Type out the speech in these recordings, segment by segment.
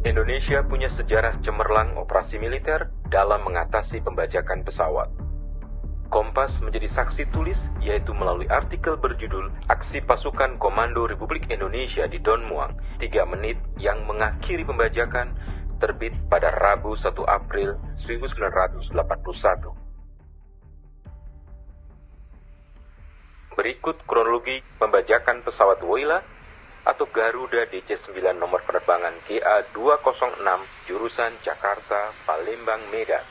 Indonesia punya sejarah cemerlang operasi militer dalam mengatasi pembajakan pesawat. Kompas menjadi saksi tulis, yaitu melalui artikel berjudul Aksi Pasukan Komando Republik Indonesia di Don Muang, 3 menit yang mengakhiri pembajakan, terbit pada Rabu 1 April 1981. Berikut kronologi pembajakan pesawat Woyla atau Garuda DC-9 nomor penerbangan GA206 jurusan Jakarta, Palembang, Medan.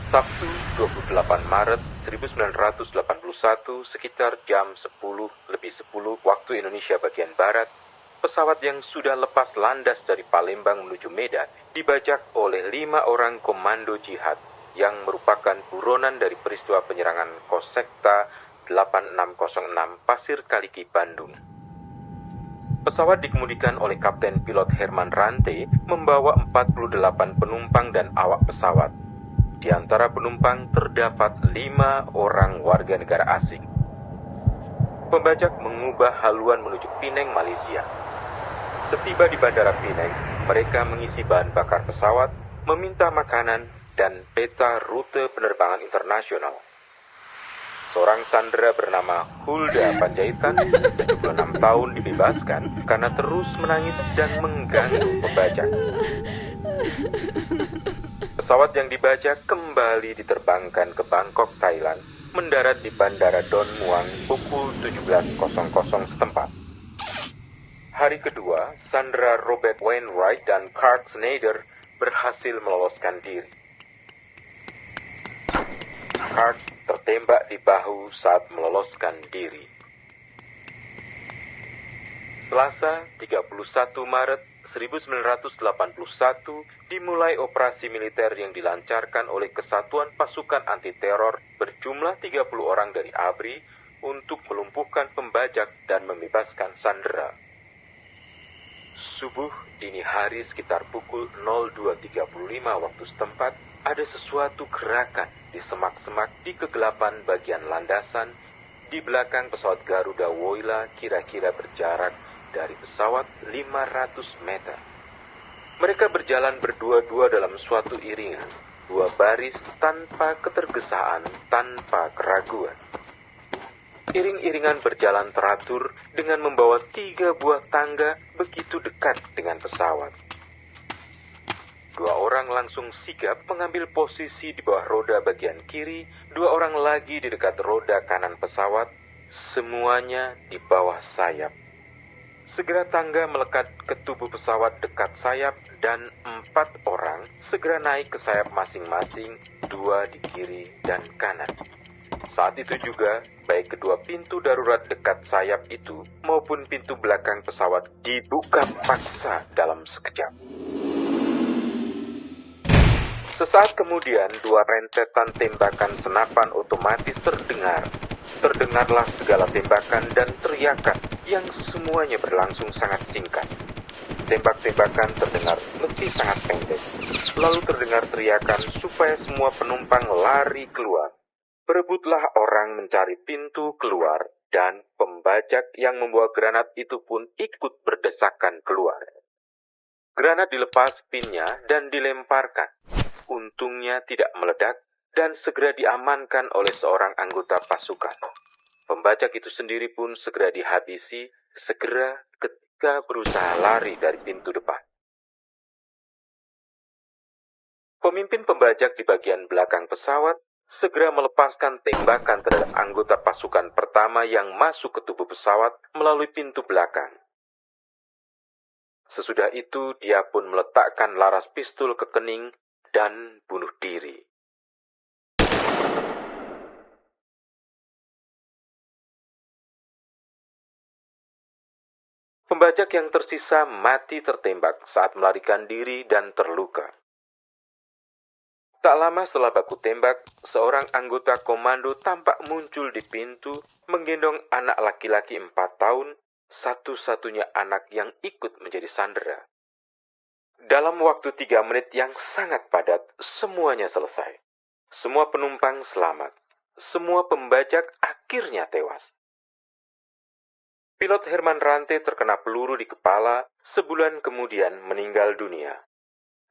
Sabtu 28 Maret 1981 sekitar jam 10:10 waktu Indonesia bagian Barat, pesawat yang sudah lepas landas dari Palembang menuju Medan dibajak oleh 5 orang komando jihad yang merupakan buronan dari peristiwa penyerangan Kosekta 8606 Pasir Kaliki, Bandung. Pesawat dikemudikan oleh Kapten Pilot Herman Rante membawa 48 penumpang dan awak pesawat. Di antara penumpang terdapat 5 orang warga negara asing. Pembajak mengubah haluan menuju Pineng, Malaysia. Setiba di Bandara Pineng, mereka mengisi bahan bakar pesawat, meminta makanan, dan peta rute penerbangan internasional. Seorang sandera bernama Hulda Panjaitan, 76 tahun, dibebaskan karena terus menangis dan mengganggu pembajak. Pesawat yang dibajak kembali diterbangkan ke Bangkok, Thailand, mendarat di Bandara Don Muang pukul 17.00 setempat. Hari kedua, sandera Robert Wainwright dan Karl Snyder berhasil meloloskan diri. Karl tertembak di bahu saat meloloskan diri. Selasa 31 Maret 1981 dimulai operasi militer yang dilancarkan oleh Kesatuan Pasukan Anti Teror berjumlah 30 orang dari ABRI untuk melumpuhkan pembajak dan membebaskan sandera. Subuh dini hari sekitar pukul 02.35 waktu setempat, ada sesuatu gerakan di semak-semak di kegelapan bagian landasan di belakang pesawat Garuda Woyla, kira-kira berjarak dari pesawat 500 meter. Mereka berjalan berdua-dua dalam suatu iringan, 2 baris tanpa ketergesaan, tanpa keraguan. Iring-iringan berjalan teratur dengan membawa 3 buah tangga begitu dekat dengan pesawat. 2 orang langsung sigap mengambil posisi di bawah roda bagian kiri, 2 orang lagi di dekat roda kanan pesawat, semuanya di bawah sayap. Segera tangga melekat ke tubuh pesawat dekat sayap dan 4 orang segera naik ke sayap masing-masing, 2 di kiri dan kanan. Saat itu juga, baik kedua pintu darurat dekat sayap itu maupun pintu belakang pesawat dibuka paksa dalam sekejap. Sesaat kemudian, 2 rentetan tembakan senapan otomatis terdengar. Terdengarlah segala tembakan dan teriakan yang semuanya berlangsung sangat singkat. Tembak-tembakan terdengar meski sangat pendek. Lalu terdengar teriakan supaya semua penumpang lari keluar. Berebutlah orang mencari pintu keluar, dan pembajak yang membawa granat itu pun ikut berdesakan keluar. Granat dilepas pinnya dan dilemparkan. Untungnya tidak meledak dan segera diamankan oleh seorang anggota pasukan. Pembajak itu sendiri pun segera dihabisi, segera ketika berusaha lari dari pintu depan. Pemimpin pembajak di bagian belakang pesawat segera melepaskan tembakan terhadap anggota pasukan pertama yang masuk ke tubuh pesawat melalui pintu belakang. Sesudah itu, dia pun meletakkan laras pistol ke kening dan bunuh diri. Pembajak yang tersisa mati tertembak saat melarikan diri dan terluka. Tak lama setelah baku tembak, seorang anggota komando tampak muncul di pintu menggendong anak laki-laki 4 tahun, satu-satunya anak yang ikut menjadi sandera. Dalam waktu 3 menit yang sangat padat, semuanya selesai. Semua penumpang selamat. Semua pembajak akhirnya tewas. Pilot Herman Rante terkena peluru di kepala, sebulan kemudian meninggal dunia.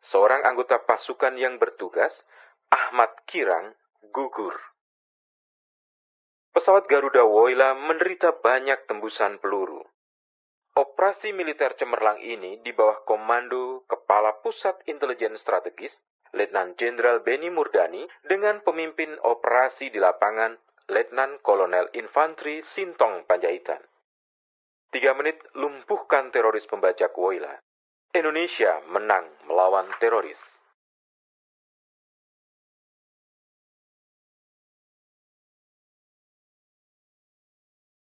Seorang anggota pasukan yang bertugas, Ahmad Kirang, gugur. Pesawat Garuda Woyla menderita banyak tembusan peluru. Operasi militer cemerlang ini di bawah komando Kepala Pusat Intelijen Strategis, Letnan Jenderal Beni Murdani, dengan pemimpin operasi di lapangan, Letnan Kolonel Infanteri Sintong Panjaitan. 3 menit lumpuhkan teroris pembajak Woyla. Indonesia menang melawan teroris.